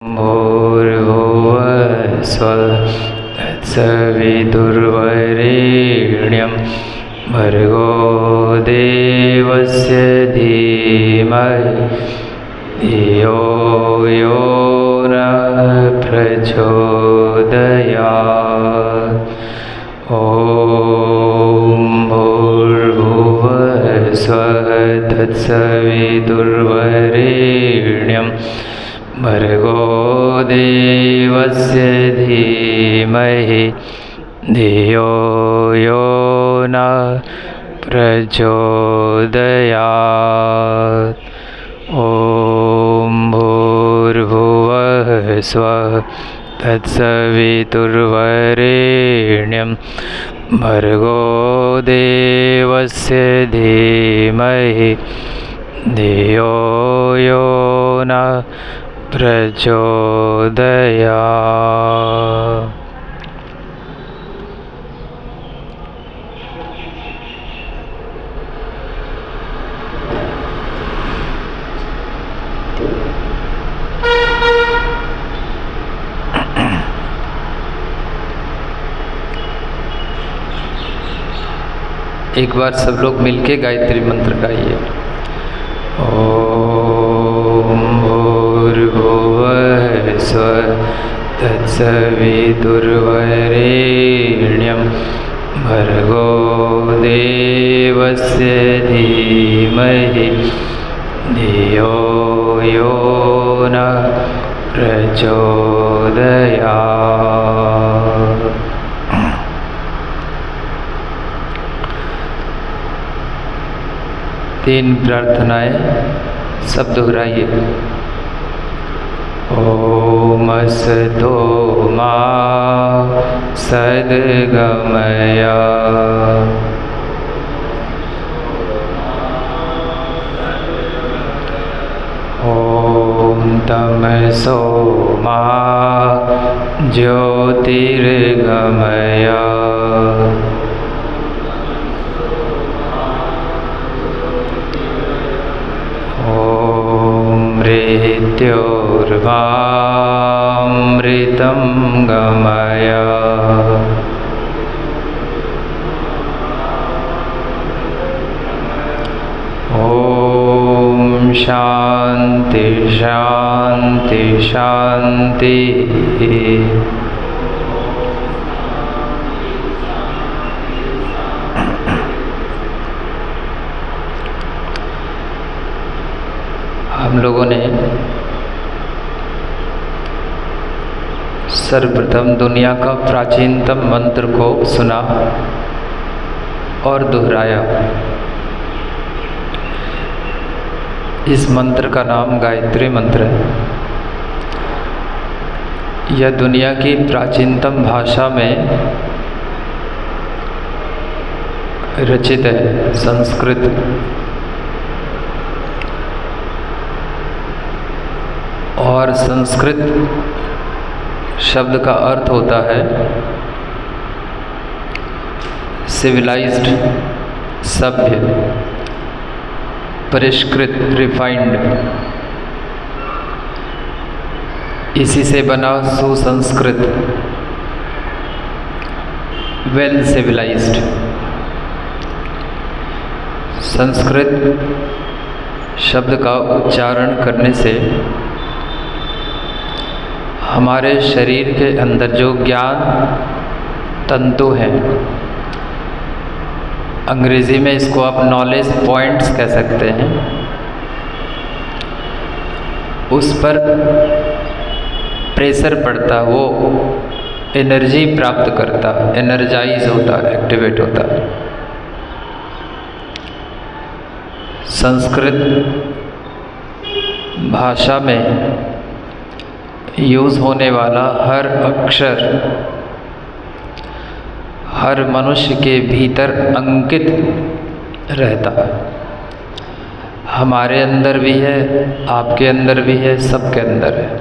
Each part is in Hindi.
भूर्भुवः स्वः तत्सवितुर्वरेण्यं भर्गो देवस्य धीमहि धियो यो नः प्रचोदयात्। ॐ भूर्भुवः स्वः तत्सवितुर्वरेण्यं भर्गो देवस्य धीमहि धियो यो नः प्रचोदयात्। ॐ भूर्भुवः स्वः तत्सवितुर्वरेण्यं भर्गो देवस्य धीमहि धियो यो नः प्रचोदयात्। एक बार सब लोग मिलके गायत्री मंत्र गाइए। ओम भूर्भुवः स्वः तत्सवितुर्वरेण्यं भर्गो देवस्य धीमहि धियो यो नः प्रचोदयात्। तीन प्रार्थनाएं सब दोहराइए। ओम असतो मा सद्गमय, ओम तमसो मा ज्योतिर्गमय, मृत्योर्वामृतं गमय, ॐ शान्ति शान्ति शान्तिः। हम लोगों ने सर्वप्रथम दुनिया का प्राचीनतम मंत्र को सुना और दोहराया। इस मंत्र का नाम गायत्री मंत्र है। यह दुनिया की प्राचीनतम भाषा में रचित है, संस्कृत। और संस्कृत शब्द का अर्थ होता है सिविलाइज्ड, सभ्य, परिष्कृत, रिफाइंड। इसी से बना सुसंस्कृत, वेल सिविलाइज्ड। संस्कृत शब्द का उच्चारण करने से हमारे शरीर के अंदर जो ज्ञान तंतु हैं, अंग्रेजी में इसको आप नॉलेज पॉइंट्स कह सकते हैं, उस पर प्रेशर पड़ता, वो एनर्जी प्राप्त करता, एनर्जाइज होता, एक्टिवेट होता। संस्कृत भाषा में यूज़ होने वाला हर अक्षर हर मनुष्य के भीतर अंकित रहता है। हमारे अंदर भी है, आपके अंदर भी है, सबके अंदर है।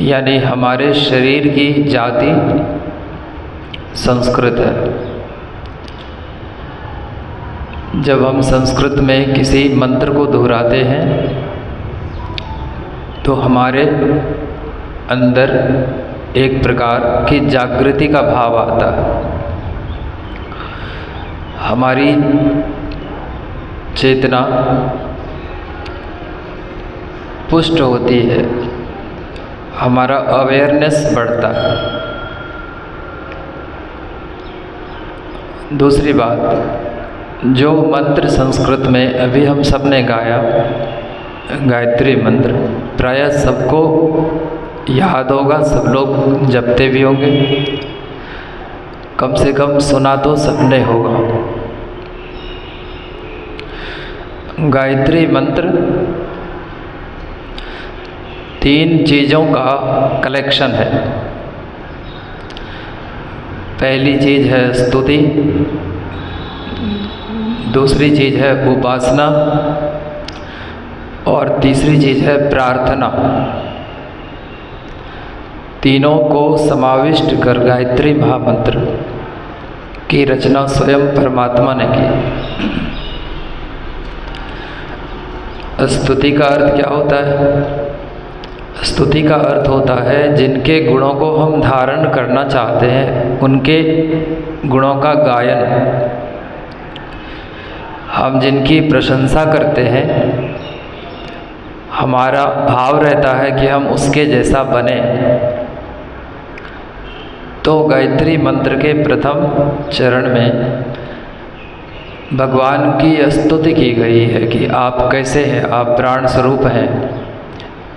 यानी हमारे शरीर की जाति संस्कृत है। जब हम संस्कृत में किसी मंत्र को दोहराते हैं तो हमारे अंदर एक प्रकार की जागृति का भाव आता है। हमारी चेतना पुष्ट होती है, हमारा अवेयरनेस बढ़ता है। दूसरी बात, जो मंत्र संस्कृत में अभी हम सब ने गाया, गायत्री मंत्र, प्रायः सबको याद होगा, सब लोग जपते भी होंगे, कम से कम सुना तो सबने होगा। गायत्री मंत्र 3 चीज़ों का कलेक्शन है। पहली चीज़ है स्तुति, दूसरी चीज़ है उपासना और तीसरी चीज़ है प्रार्थना। तीनों को समाविष्ट कर गायत्री महामंत्र की रचना स्वयं परमात्मा ने की। स्तुति का अर्थ क्या होता है? स्तुति का अर्थ होता है जिनके गुणों को हम धारण करना चाहते हैं, उनके गुणों का गायन। हम जिनकी प्रशंसा करते हैं, हमारा भाव रहता है कि हम उसके जैसा बने। तो गायत्री मंत्र के प्रथम चरण में भगवान की स्तुति की गई है कि आप कैसे हैं, आप प्राण स्वरूप हैं,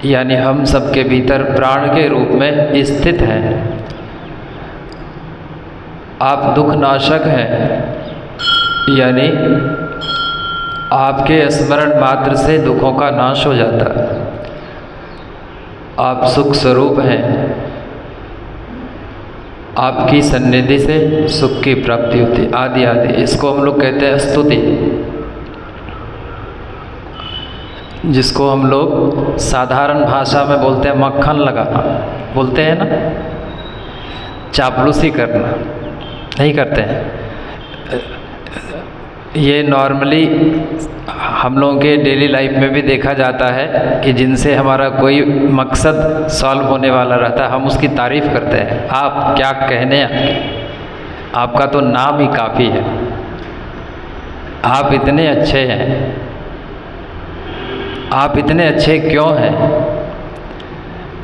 यानी हम सबके भीतर प्राण के रूप में स्थित हैं। आप दुख नाशक हैं, यानी आपके स्मरण मात्र से दुखों का नाश हो जाता है। आप सुख स्वरूप हैं, आपकी सन्निधि से सुख की प्राप्ति होती, आदि आदि। इसको हम लोग कहते हैं स्तुति, जिसको हम लोग साधारण भाषा में बोलते हैं मक्खन लगाना, बोलते हैं ना, चापलूसी करना नहीं करते हैं। ये नॉर्मली हम लोगों के डेली लाइफ में भी देखा जाता है कि जिनसे हमारा कोई मकसद सॉल्व होने वाला रहता है, हम उसकी तारीफ़ करते हैं। आप क्या कहने, आपका तो नाम ही काफ़ी है, आप इतने अच्छे हैं, आप इतने अच्छे क्यों हैं,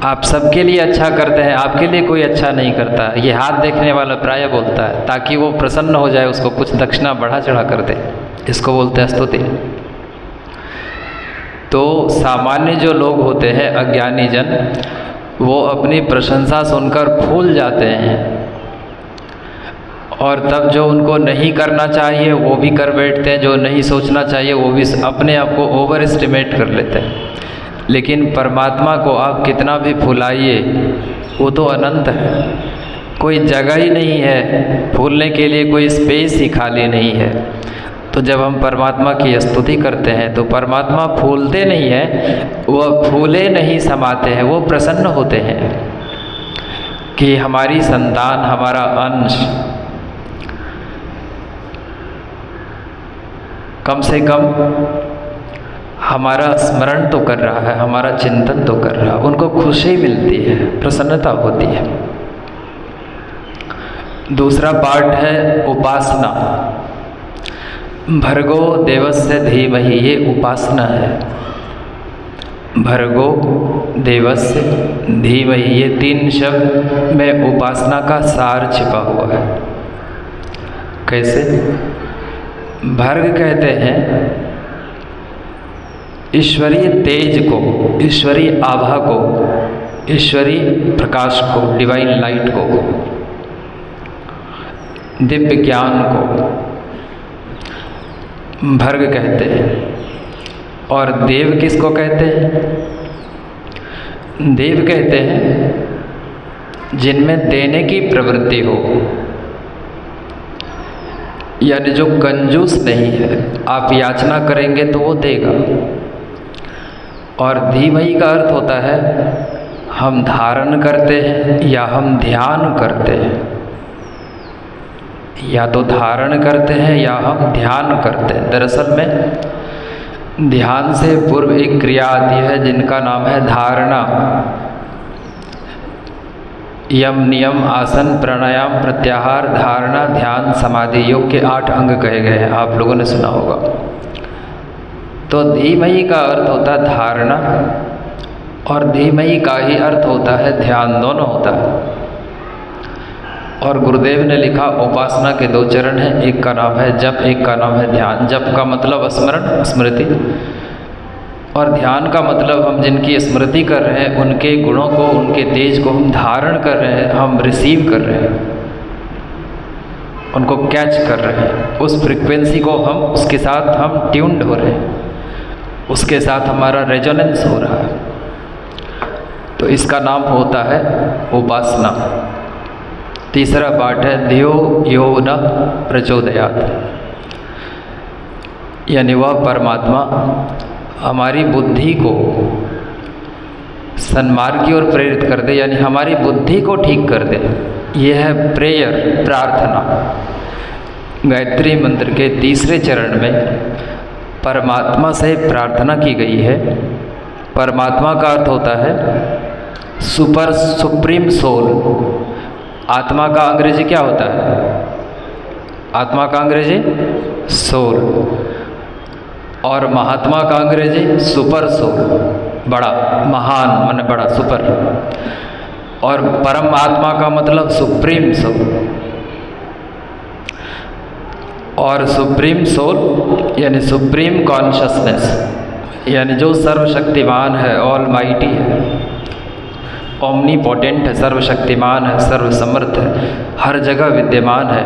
आप सबके लिए अच्छा करते हैं, आपके लिए कोई अच्छा नहीं करता। ये हाथ देखने वाला प्राय बोलता है ताकि वो प्रसन्न हो जाए, उसको कुछ दक्षिणा बढ़ा चढ़ा कर दे। इसको बोलते हैं स्तुति। तो सामान्य जो लोग होते हैं, अज्ञानी जन, वो अपनी प्रशंसा सुनकर फूल जाते हैं और तब जो उनको नहीं करना चाहिए वो भी कर बैठते हैं, जो नहीं सोचना चाहिए वो भी अपने आप को ओवर एस्टिमेट कर लेते हैं। लेकिन परमात्मा को आप कितना भी फुलाइए, वो तो अनंत है, कोई जगह ही नहीं है फूलने के लिए, कोई स्पेस ही खाली नहीं है। तो जब हम परमात्मा की स्तुति करते हैं तो परमात्मा फूलते नहीं हैं, वह फूले नहीं समाते हैं, वो प्रसन्न होते हैं कि हमारी संतान, हमारा अंश कम से कम हमारा स्मरण तो कर रहा है, हमारा चिंतन तो कर रहा है। उनको खुशी मिलती है, प्रसन्नता होती है। दूसरा पार्ट है उपासना। भर्गो देवस्य धीमहि, ये उपासना है। भर्गो देवस्य धीमहि, ये 3 शब्द में उपासना का सार छिपा हुआ है। कैसे? भर्ग कहते हैं ईश्वरीय तेज को, ईश्वरीय आभा को, ईश्वरीय प्रकाश को, डिवाइन लाइट को, दिव्य ज्ञान को भर्ग कहते हैं। और देव किसको कहते हैं? देव कहते हैं जिनमें देने की प्रवृत्ति हो, यानी जो कंजूस नहीं है, आप याचना करेंगे तो वो देगा। और धीमहि का अर्थ होता है हम धारण करते हैं या हम ध्यान करते हैं, या तो धारण करते हैं या हम ध्यान करते हैं। दरअसल में ध्यान से पूर्व एक क्रिया आती है जिनका नाम है धारणा। यम, नियम, आसन, प्राणायाम, प्रत्याहार, धारणा, ध्यान, समाधि, योग के 8 अंग कहे गए हैं, आप लोगों ने सुना होगा। तो धीमहि का अर्थ होता है धारणा और धीमहि का ही अर्थ होता है ध्यान, दोनों होता है। और गुरुदेव ने लिखा उपासना के 2 चरण हैं, एक का नाम है जप, एक का नाम है ध्यान। जप का मतलब स्मरण, स्मृति, और ध्यान का मतलब हम जिनकी स्मृति कर रहे हैं उनके गुणों को, उनके तेज को हम धारण कर रहे हैं, हम रिसीव कर रहे हैं, उनको कैच कर रहे हैं, उस फ्रीक्वेंसी को हम, उसके साथ हम ट्यून्ड हो रहे हैं, उसके साथ हमारा रेजोनेंस हो रहा है। तो इसका नाम होता है उपासना। तीसरा पाठ है धियो यो न प्रचोदयात्, यानी वह परमात्मा हमारी बुद्धि को सन्मार्ग की ओर प्रेरित कर दे, यानी हमारी बुद्धि को ठीक कर दे। यह है प्रेयर, प्रार्थना। गायत्री मंत्र के 3रे चरण में परमात्मा से प्रार्थना की गई है। परमात्मा का अर्थ होता है सुपर, सुप्रीम सोल। आत्मा का अंग्रेजी क्या होता है? आत्मा का अंग्रेजी सोल, और महात्मा का अंग्रेजी सुपर सोल, बड़ा, महान माने बड़ा, सुपर। और परम आत्मा का मतलब सुप्रीम सोल। और सुप्रीम सोल यानी सुप्रीम कॉन्शसनेस, यानी जो सर्वशक्तिमान है, ऑल माइटी है, ओमनीपोटेंट है, सर्वशक्तिमान है, सर्वसमर्थ है, हर जगह विद्यमान है,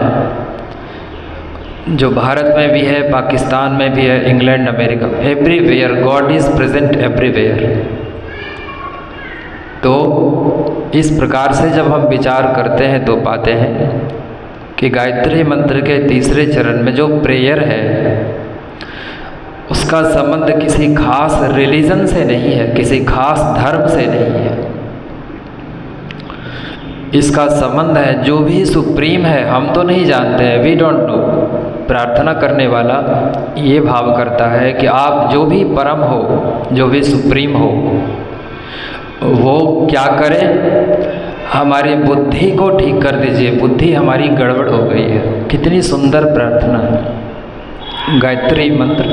जो भारत में भी है, पाकिस्तान में भी है, England, America, everywhere God is present everywhere. तो इस प्रकार से जब हम विचार करते हैं तो पाते हैं कि गायत्री मंत्र के 3रे चरण में जो प्रेयर है उसका संबंध किसी खास रिलीजन से नहीं है, किसी खास धर्म से नहीं है। इसका संबंध है जो भी सुप्रीम है, हम तो नहीं जानते हैं, वी डोंट नो। प्रार्थना करने वाला ये भाव करता है कि आप जो भी परम हो, जो भी सुप्रीम हो, वो क्या करें, हमारी बुद्धि को ठीक कर दीजिए, बुद्धि हमारी गड़बड़ हो गई है। कितनी सुंदर प्रार्थना है। गायत्री मंत्र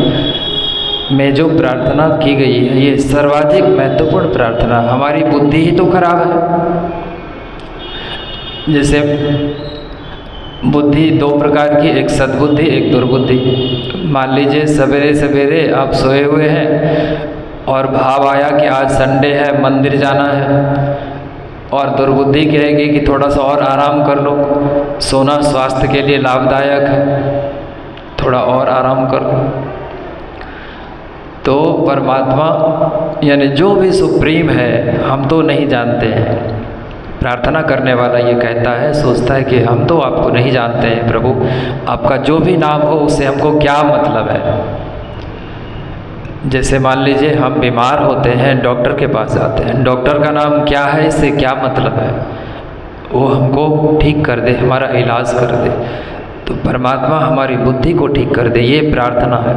में जो प्रार्थना की गई है ये सर्वाधिक महत्वपूर्ण प्रार्थना। हमारी बुद्धि ही तो खराब है। जैसे बुद्धि 2 प्रकार की, एक सद्बुद्धि, एक दुर्बुद्धि। मान लीजिए सवेरे सवेरे आप सोए हुए हैं और भाव आया कि आज संडे है, मंदिर जाना है, और दुर्बुद्धि कहेगी कि थोड़ा सा और आराम कर लो, सोना स्वास्थ्य के लिए लाभदायक है, थोड़ा और आराम कर लो। तो परमात्मा यानी जो भी सुप्रीम है, हम तो नहीं जानते हैं। प्रार्थना करने वाला ये कहता है, सोचता है कि हम तो आपको नहीं जानते हैं प्रभु, आपका जो भी नाम हो उससे हमको क्या मतलब है। जैसे मान लीजिए हम बीमार होते हैं, डॉक्टर के पास जाते हैं, डॉक्टर का नाम क्या है, इससे क्या मतलब है, वो हमको ठीक कर दे, हमारा इलाज कर दे। तो परमात्मा हमारी बुद्धि को ठीक कर दे, ये प्रार्थना है।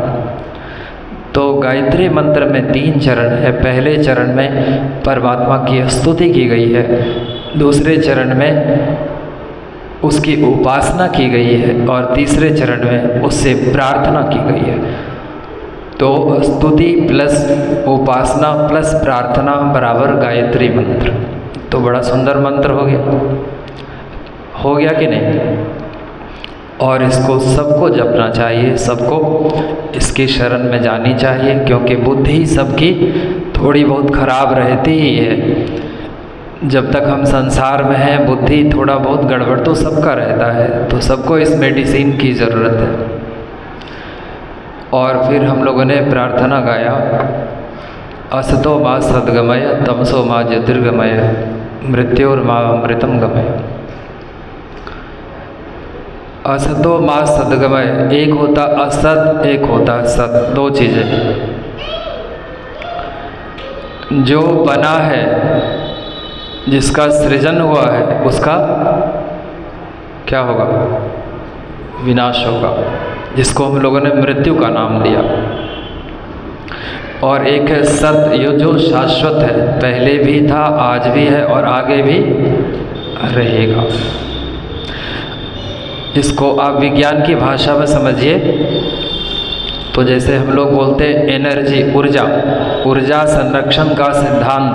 तो गायत्री मंत्र में 3 चरण है। पहले चरण में परमात्मा की स्तुति की गई है, दूसरे चरण में उसकी उपासना की गई है, और तीसरे चरण में उससे प्रार्थना की गई है। तो स्तुति प्लस उपासना प्लस प्रार्थना बराबर गायत्री मंत्र। तो बड़ा सुंदर मंत्र हो गया कि नहीं? और इसको सबको जपना चाहिए, सबको इसकी शरण में जानी चाहिए, क्योंकि बुद्धि सबकी थोड़ी बहुत खराब रहती ही है। जब तक हम संसार में हैं, बुद्धि थोड़ा बहुत गड़बड़ तो सबका रहता है। तो सबको इस मेडिसिन की ज़रूरत है। और फिर हम लोगों ने प्रार्थना गाया, असतो मा सद्गमय तमसो मा ज्योतिर्गमय मृत्योर्मा अमृतम गमय। असतो मा सद्गमय, एक होता असत, एक होता सत, 2 चीज़ें। जो बना है, जिसका सृजन हुआ है, उसका क्या होगा? विनाश होगा, जिसको हम लोगों ने मृत्यु का नाम दिया। और एक है सत्य, ये जो शाश्वत है, पहले भी था, आज भी है और आगे भी रहेगा। इसको आप विज्ञान की भाषा में समझिए तो जैसे हम लोग बोलते हैं एनर्जी, ऊर्जा संरक्षण का सिद्धांत,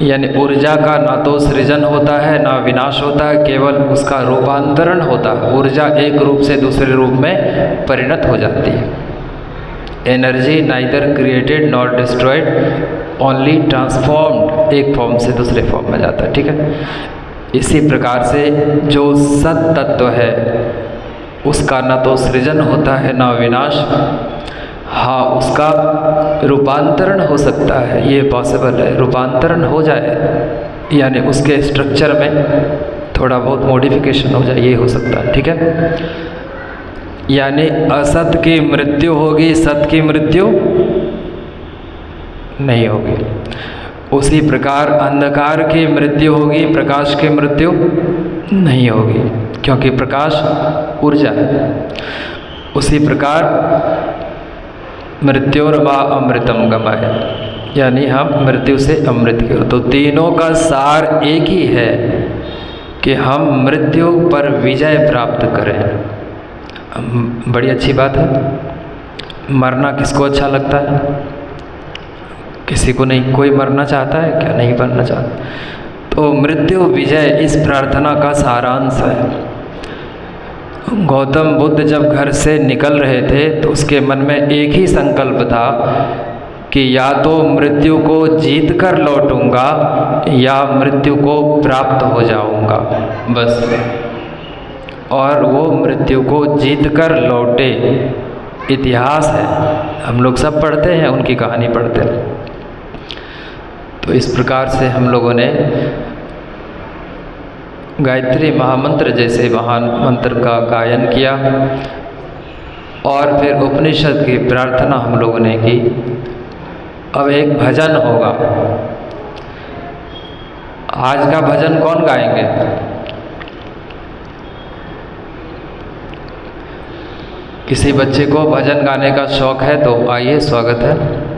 यानी ऊर्जा का ना तो सृजन होता है ना विनाश होता है, केवल उसका रूपांतरण होता है। ऊर्जा एक रूप से दूसरे रूप में परिणत हो जाती है। Energy neither created not destroyed, only transformed, एक फॉर्म से दूसरे फॉर्म में जाता है। ठीक है, इसी प्रकार से जो सत तत्व है उसका ना तो सृजन होता है ना विनाश, हाँ उसका रूपांतरण हो सकता है, ये पॉसिबल है, रूपांतरण हो जाए, यानी उसके स्ट्रक्चर में थोड़ा बहुत मॉडिफिकेशन हो जाए, ये हो सकता है। ठीक है, यानी असत की मृत्यु होगी, सत की मृत्यु नहीं होगी। उसी प्रकार अंधकार की मृत्यु होगी, प्रकाश की मृत्यु नहीं होगी, क्योंकि प्रकाश ऊर्जा है। उसी प्रकार मृत्योर्वा अमृतम गमय, यानी हम मृत्यु से अमृत की ओर। तो तीनों का सार एक ही है कि हम मृत्यु पर विजय प्राप्त करें। बड़ी अच्छी बात है। मरना किसको अच्छा लगता है? किसी को नहीं। कोई मरना चाहता है क्या? नहीं मरना चाहता। तो मृत्यु विजय इस प्रार्थना का सारांश है। गौतम बुद्ध जब घर से निकल रहे थे तो उसके मन में एक ही संकल्प था कि या तो मृत्यु को जीत कर लौटूंगा या मृत्यु को प्राप्त हो जाऊंगा, बस। और वो मृत्यु को जीत कर लौटे। इतिहास है, हम लोग सब पढ़ते हैं, उनकी कहानी पढ़ते हैं। तो इस प्रकार से हम लोगों ने गायत्री महामंत्र जैसे महान मंत्र का गायन किया और फिर उपनिषद की प्रार्थना हम लोगों ने की। अब एक भजन होगा। आज का भजन कौन गाएंगे? किसी बच्चे को भजन गाने का शौक है तो आइए, स्वागत है।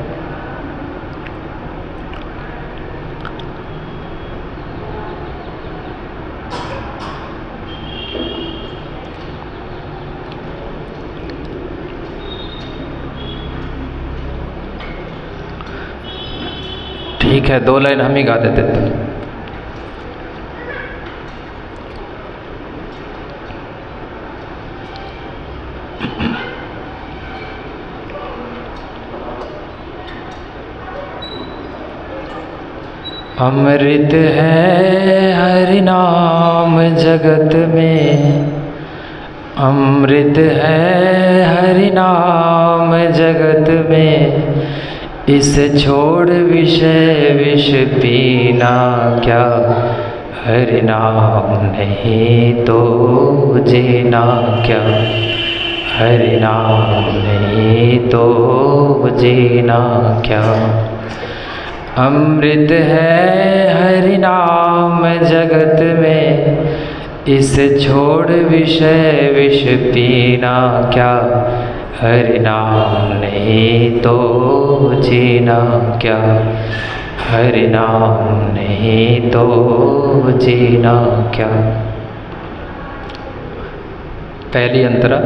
ठीक है, 2 लाइन हम ही गा देते थे। अमृत है हरि नाम जगत में, अमृत है हरि नाम जगत में, इसे छोड़ विषय विष पीना क्या, हरि नाम नहीं तो जीना क्या, हरि नाम नहीं तो जीना क्या। अमृत है हरि नाम जगत में, इसे छोड़ विषय विष पीना क्या, हरि नाम नहीं तो जीना क्या, हरि नाम नहीं तो जीना क्या। पहली अंतरा।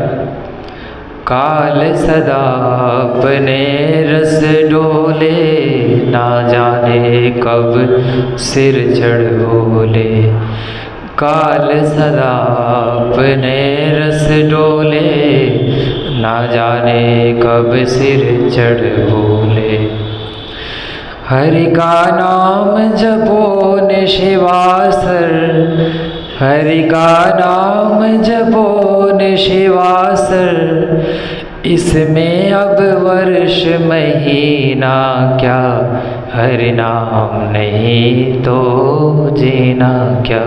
काल सदा अपने रस डोले, ना जाने कब सिर चढ़ बोले। काल सदा अपने रस डोले, ना जाने कब सिर चढ़ बोले। हरि का नाम जपो निशिवासर, हरि का नाम जपो निशिवासर, इसमें अब वर्ष महीना क्या, हरि नाम नहीं तो जीना क्या,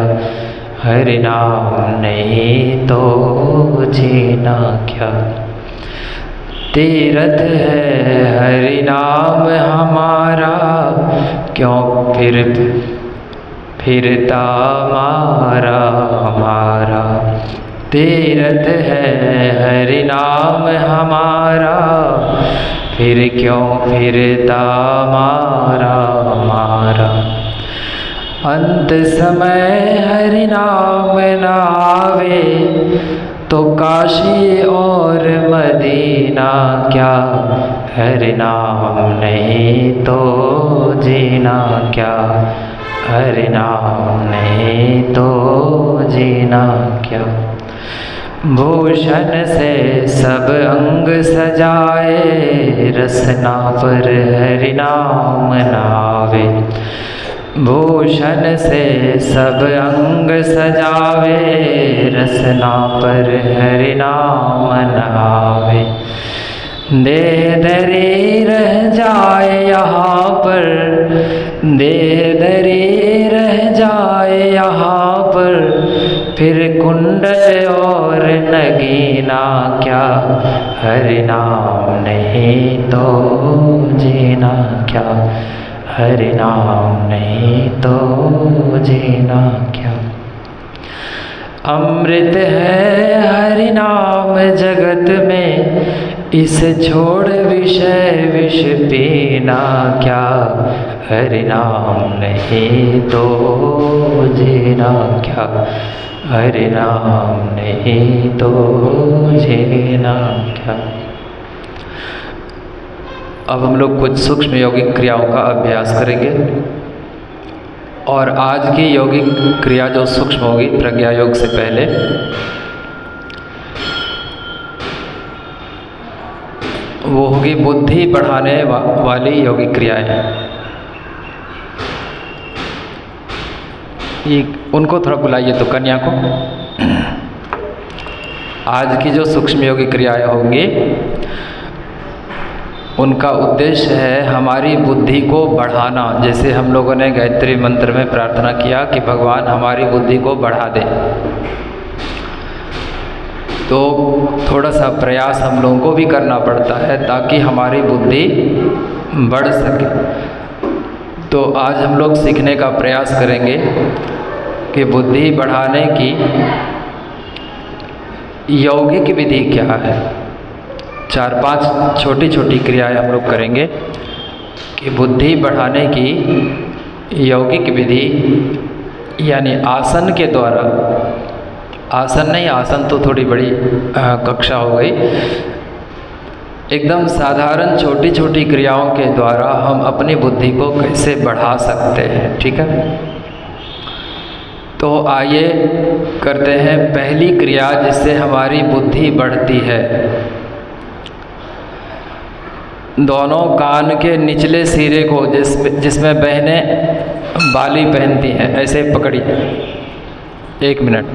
हरि नाम नहीं तो जीना क्या। तीर्थ है हरि नाम हमारा, क्यों फिरता मारा हमारा। तीर्थ है हरि नाम हमारा, फिर क्यों फिरता मारा मारा। अंत समय हरि नाम न आवे, तो काशी और मदीना क्या। हरि नाम नहीं तो जीना क्या। हरि नाम नहीं तो जीना क्या। भूषण से सब अंग सजाए, रसना पर हरि नाम नावे। भूषण से सब अंग सजावे, रसना पर हरि नाम नावे। देह धरी रह जाए यहाँ पर, देह धरी रह जाए यहाँ पर, फिर कुंडल और नगीना क्या। हरि नाम नहीं तो जीना क्या। हरि नाम नहीं तो जीना क्या। अमृत है हरि नाम जगत में, इसे छोड़ विषय विष पीना क्या। हरि नाम नहीं तो जीना क्या। हरि नाम नहीं तो जीना क्या। अब हम लोग कुछ सूक्ष्म यौगिक क्रियाओं का अभ्यास करेंगे। और आज की यौगिक क्रिया जो सूक्ष्म होगी प्रज्ञा योग से पहले, वो होगी बुद्धि बढ़ाने वाली यौगिक क्रियाएं। ये उनको थोड़ा बुलाइए तो कन्या को। आज की जो सूक्ष्म यौगिक क्रियाएं होंगी उनका उद्देश्य है हमारी बुद्धि को बढ़ाना। जैसे हम लोगों ने गायत्री मंत्र में प्रार्थना किया कि भगवान हमारी बुद्धि को बढ़ा दे, तो थोड़ा सा प्रयास हम लोगों को भी करना पड़ता है ताकि हमारी बुद्धि बढ़ सके। तो आज हम लोग सीखने का प्रयास करेंगे कि बुद्धि बढ़ाने की यौगिक विधि क्या है। 4-5 छोटी छोटी क्रियाएं हम लोग करेंगे कि बुद्धि बढ़ाने की यौगिक विधि, यानी आसन के द्वारा। आसन नहीं, आसन तो थोड़ी बड़ी कक्षा हो गई। एकदम साधारण छोटी छोटी क्रियाओं के द्वारा हम अपनी बुद्धि को कैसे बढ़ा सकते हैं, ठीक है। तो आइए करते हैं पहली क्रिया जिससे हमारी बुद्धि बढ़ती है। दोनों कान के निचले सिरे को जिसमें बहनें बाली पहनती हैं ऐसे पकड़िए। 1 मिनट।